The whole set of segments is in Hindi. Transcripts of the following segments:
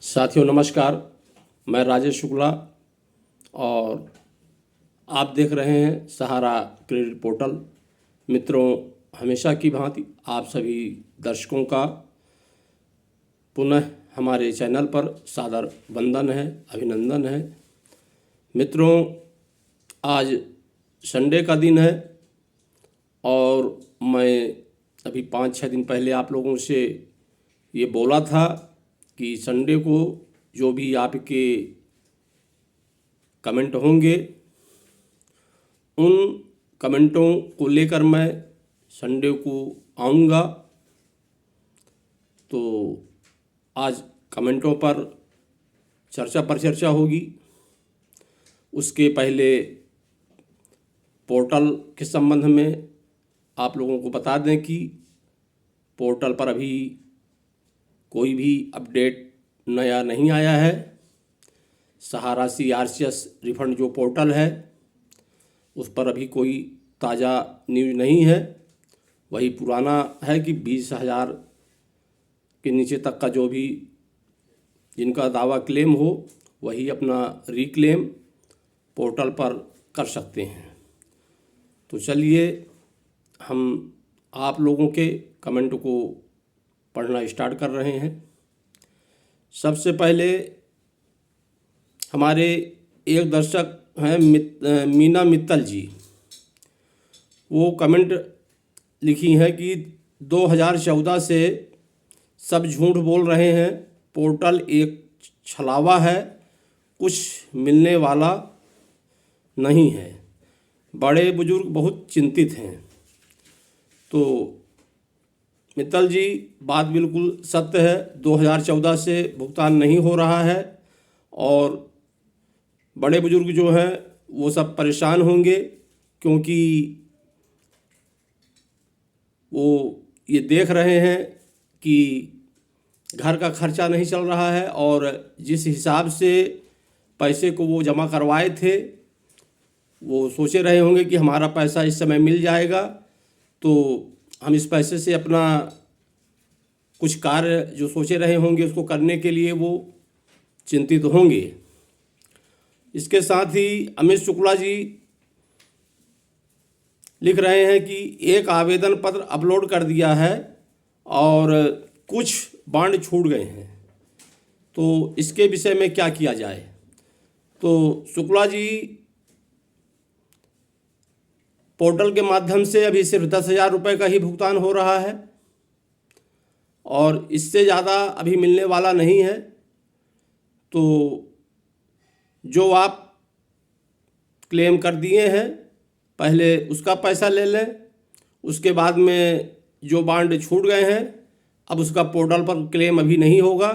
साथियों नमस्कार। मैं राजेश शुक्ला और आप देख रहे हैं सहारा क्रेडिट पोर्टल। मित्रों, हमेशा की भांति आप सभी दर्शकों का पुनः हमारे चैनल पर सादर वंदन है, अभिनंदन है। मित्रों, आज संडे का दिन है और मैं अभी 5-6 दिन पहले आप लोगों से ये बोला था कि संडे को जो भी आपके कमेंट होंगे उन कमेंटों को लेकर मैं संडे को आऊँगा। तो आज कमेंटों पर चर्चा होगी। उसके पहले पोर्टल के संबंध में आप लोगों को बता दें कि पोर्टल पर अभी कोई भी अपडेट नया नहीं आया है। सहारा CRCS रिफंड जो पोर्टल है उस पर अभी कोई ताज़ा न्यूज़ नहीं है। वही पुराना है कि 20,000 के नीचे तक का जो भी जिनका दावा क्लेम हो वही अपना रिक्लेम पोर्टल पर कर सकते हैं। तो चलिए हम आप लोगों के कमेंट को पढ़ना स्टार्ट कर रहे हैं। सबसे पहले हमारे एक दर्शक हैं मीना मित्तल जी। वो कमेंट लिखी हैं कि 2014 से सब झूठ बोल रहे हैं, पोर्टल एक छलावा है, कुछ मिलने वाला नहीं है, बड़े बुजुर्ग बहुत चिंतित हैं। तो मित्तल जी, बात बिल्कुल सत्य है। 2014 से भुगतान नहीं हो रहा है और बड़े बुजुर्ग जो हैं वो सब परेशान होंगे, क्योंकि वो ये देख रहे हैं कि घर का खर्चा नहीं चल रहा है और जिस हिसाब से पैसे को वो जमा करवाए थे वो सोचे रहे होंगे कि हमारा पैसा इस समय मिल जाएगा तो हम इस पैसे से अपना कुछ कार्य जो सोचे रहे होंगे उसको करने के लिए वो चिंतित होंगे। इसके साथ ही अमित शुक्ला जी लिख रहे हैं कि एक आवेदन पत्र अपलोड कर दिया है और कुछ बांड छूट गए हैं, तो इसके विषय में क्या किया जाए। तो शुक्ला जी, पोर्टल के माध्यम से अभी सिर्फ 10,000 रुपये का ही भुगतान हो रहा है और इससे ज़्यादा अभी मिलने वाला नहीं है। तो जो आप क्लेम कर दिए हैं पहले उसका पैसा ले लें, उसके बाद में जो बांड छूट गए हैं अब उसका पोर्टल पर क्लेम अभी नहीं होगा।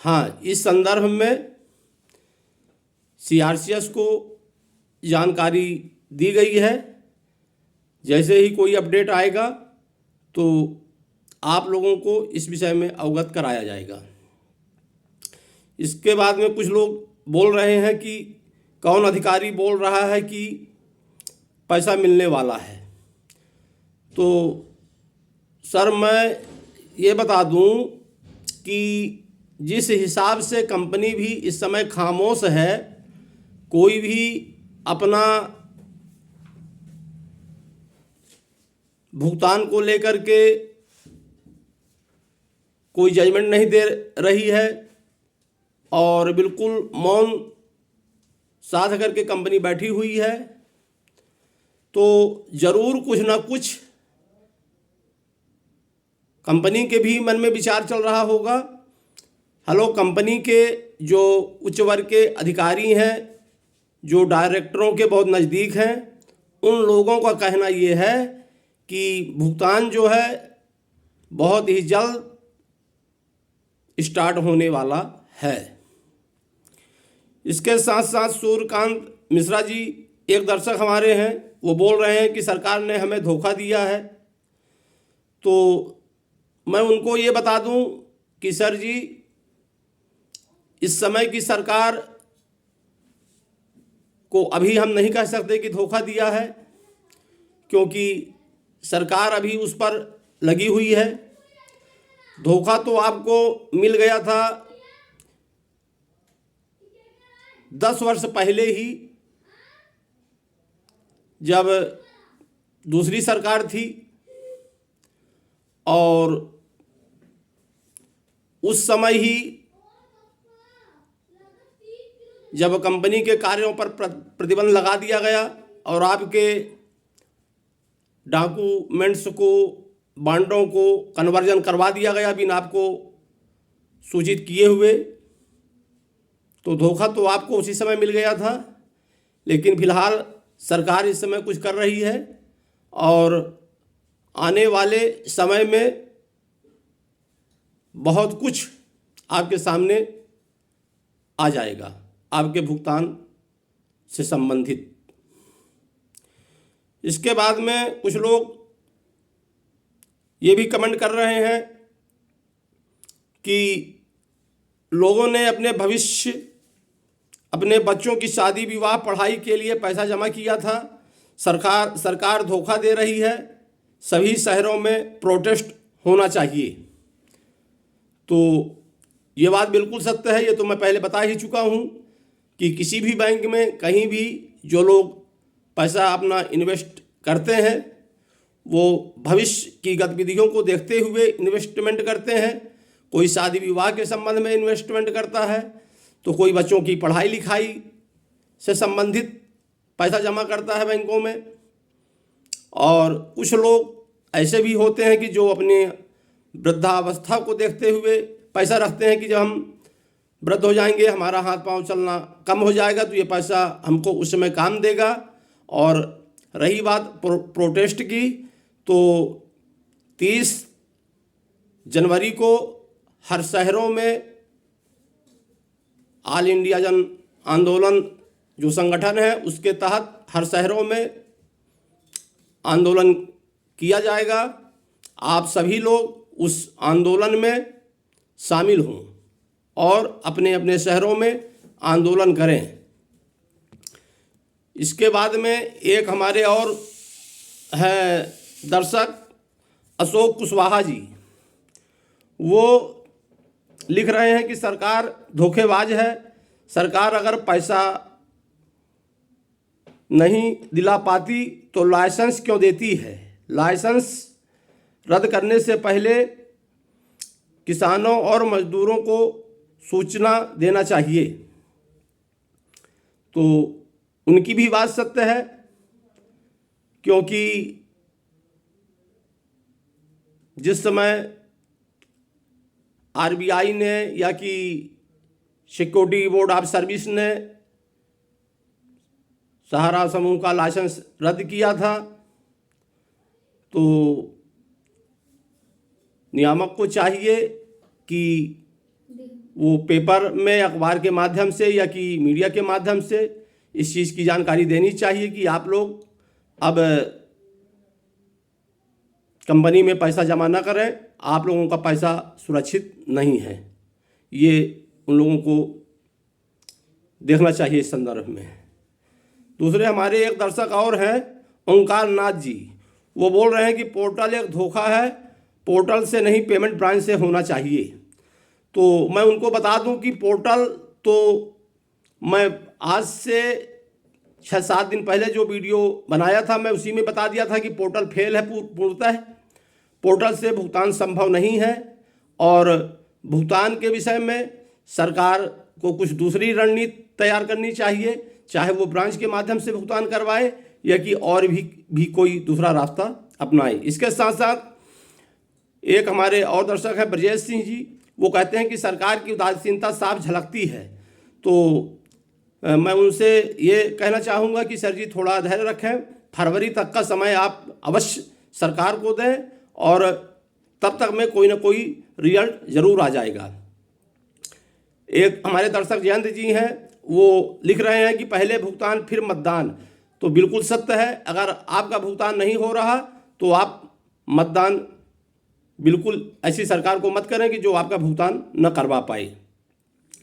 हाँ, इस संदर्भ में CRCS को जानकारी दी गई है। जैसे ही कोई अपडेट आएगा तो आप लोगों को इस विषय में अवगत कराया जाएगा। इसके बाद में कुछ लोग बोल रहे हैं कि कौन अधिकारी बोल रहा है कि पैसा मिलने वाला है। तो सर, मैं ये बता दूं कि जिस हिसाब से कंपनी भी इस समय खामोश है, कोई भी अपना भुगतान को लेकर के कोई जजमेंट नहीं दे रही है और बिल्कुल मौन साध करके कंपनी बैठी हुई है, तो ज़रूर कुछ ना कुछ कंपनी के भी मन में विचार चल रहा होगा। हेलो, कंपनी के जो उच्च वर्ग के अधिकारी हैं, जो डायरेक्टरों के बहुत नज़दीक हैं, उन लोगों का कहना ये है कि भुगतान जो है बहुत ही जल्द स्टार्ट होने वाला है। इसके साथ साथ सूर्यकांत मिश्रा जी एक दर्शक हमारे हैं, वो बोल रहे हैं कि सरकार ने हमें धोखा दिया है। तो मैं उनको ये बता दूं कि सर जी, इस समय की सरकार को अभी हम नहीं कह सकते कि धोखा दिया है, क्योंकि सरकार अभी उस पर लगी हुई है। धोखा तो आपको मिल गया था 10 वर्ष पहले ही जब दूसरी सरकार थी और उस समय ही जब कंपनी के कार्यों पर प्रतिबंध लगा दिया गया और आपके डॉक्यूमेंट्स को, बॉन्डों को कन्वर्जन करवा दिया गया बिना आपको सूचित किए हुए, तो धोखा तो आपको उसी समय मिल गया था। लेकिन फिलहाल सरकार इस समय कुछ कर रही है और आने वाले समय में बहुत कुछ आपके सामने आ जाएगा आपके भुगतान से संबंधित। इसके बाद में कुछ लोग ये भी कमेंट कर रहे हैं कि लोगों ने अपने भविष्य, अपने बच्चों की शादी विवाह पढ़ाई के लिए पैसा जमा किया था, सरकार धोखा दे रही है, सभी शहरों में प्रोटेस्ट होना चाहिए। तो ये बात बिल्कुल सत्य है। ये तो मैं पहले बता ही चुका हूँ कि किसी भी बैंक में कहीं भी जो लोग पैसा अपना इन्वेस्ट करते हैं वो भविष्य की गतिविधियों को देखते हुए इन्वेस्टमेंट करते हैं। कोई शादी विवाह के संबंध में इन्वेस्टमेंट करता है, तो कोई बच्चों की पढ़ाई लिखाई से संबंधित पैसा जमा करता है बैंकों में। और कुछ लोग ऐसे भी होते हैं कि जो अपने वृद्धावस्था को देखते हुए पैसा रखते हैं कि जब हम वृद्ध हो जाएंगे, हमारा हाथ पांव चलना कम हो जाएगा, तो ये पैसा हमको उस समय काम देगा। और रही बात प्रोटेस्ट की, तो 30 जनवरी को हर शहरों में ऑल इंडिया जन आंदोलन जो संगठन है उसके तहत हर शहरों में आंदोलन किया जाएगा। आप सभी लोग उस आंदोलन में शामिल हों और अपने अपने शहरों में आंदोलन करें। इसके बाद में एक हमारे और है दर्शक अशोक कुशवाहा जी, वो लिख रहे हैं कि सरकार धोखेबाज है। सरकार अगर पैसा नहीं दिला पाती तो लाइसेंस क्यों देती है? लाइसेंस रद्द करने से पहले किसानों और मजदूरों को सूचना देना चाहिए। तो उनकी भी बात सत्य है, क्योंकि जिस समय आरबीआई ने या कि सिक्योरिटी बोर्ड ऑफ सर्विस ने सहारा समूह का लाइसेंस रद्द किया था, तो नियामक को चाहिए कि वो पेपर में, अखबार के माध्यम से या कि मीडिया के माध्यम से इस चीज़ की जानकारी देनी चाहिए कि आप लोग अब कंपनी में पैसा जमा ना करें, आप लोगों का पैसा सुरक्षित नहीं है। ये उन लोगों को देखना चाहिए इस संदर्भ में। दूसरे हमारे एक दर्शक और हैं ओंकार नाथ जी, वो बोल रहे हैं कि पोर्टल एक धोखा है, पोर्टल से नहीं पेमेंट ब्रांच से होना चाहिए। तो मैं उनको बता दूं कि पोर्टल तो मैं आज से 6-7 दिन पहले जो वीडियो बनाया था मैं उसी में बता दिया था कि पोर्टल फेल है पूर्णतः। पोर्टल से भुगतान संभव नहीं है और भुगतान के विषय में सरकार को कुछ दूसरी रणनीति तैयार करनी चाहिए, चाहे वो ब्रांच के माध्यम से भुगतान करवाए या कि और भी कोई दूसरा रास्ता अपनाए। इसके साथ साथ एक हमारे और दर्शक है ब्रजेश सिंह जी, वो कहते हैं कि सरकार की उदासीनता साफ झलकती है। तो मैं उनसे ये कहना चाहूँगा कि सर जी थोड़ा धैर्य रखें, फरवरी तक का समय आप अवश्य सरकार को दें और तब तक में कोई ना कोई रिजल्ट ज़रूर आ जाएगा। एक हमारे दर्शक जयंत जी हैं, वो लिख रहे हैं कि पहले भुगतान फिर मतदान। तो बिल्कुल सत्य है, अगर आपका भुगतान नहीं हो रहा तो आप मतदान बिल्कुल ऐसी सरकार को मत करें कि जो आपका भुगतान न करवा पाए।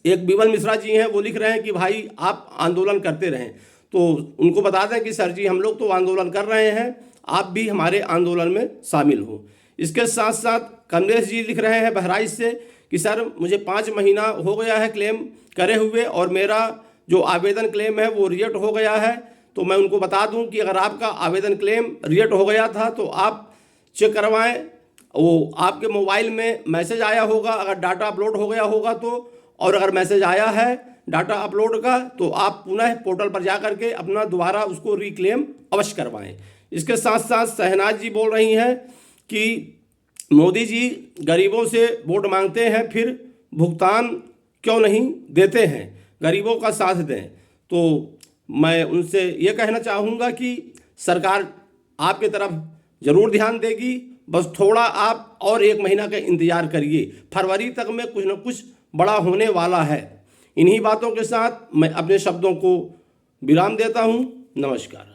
एक विमल मिश्रा जी हैं, वो लिख रहे हैं कि भाई आप आंदोलन करते रहें। तो उनको बता दें कि सर जी हम लोग तो आंदोलन कर रहे हैं, आप भी हमारे आंदोलन में शामिल हो। इसके साथ साथ कमलेश जी लिख रहे हैं बहराइच से कि सर मुझे 5 महीना हो गया है क्लेम करे हुए और मेरा जो आवेदन क्लेम है वो रिजेक्ट हो गया है। तो मैं उनको बता दूं कि अगर आपका आवेदन क्लेम रिजेक्ट हो गया था तो आप चेक करवाएं। वो आपके मोबाइल में मैसेज आया होगा अगर डाटा अपलोड हो गया होगा तो, और अगर मैसेज आया है डाटा अपलोड का तो आप पुनः पोर्टल पर जा करके अपना दोबारा उसको रिक्लेम अवश्य करवाएं। इसके साथ साथ शहनाज जी बोल रही हैं कि मोदी जी गरीबों से वोट मांगते हैं फिर भुगतान क्यों नहीं देते हैं, गरीबों का साथ दें। तो मैं उनसे ये कहना चाहूँगा कि सरकार आपके तरफ ज़रूर ध्यान देगी, बस थोड़ा आप और 1 महीना का इंतज़ार करिए, फरवरी तक में कुछ न कुछ बड़ा होने वाला है। इन्हीं बातों के साथ मैं अपने शब्दों को विराम देता हूँ। नमस्कार।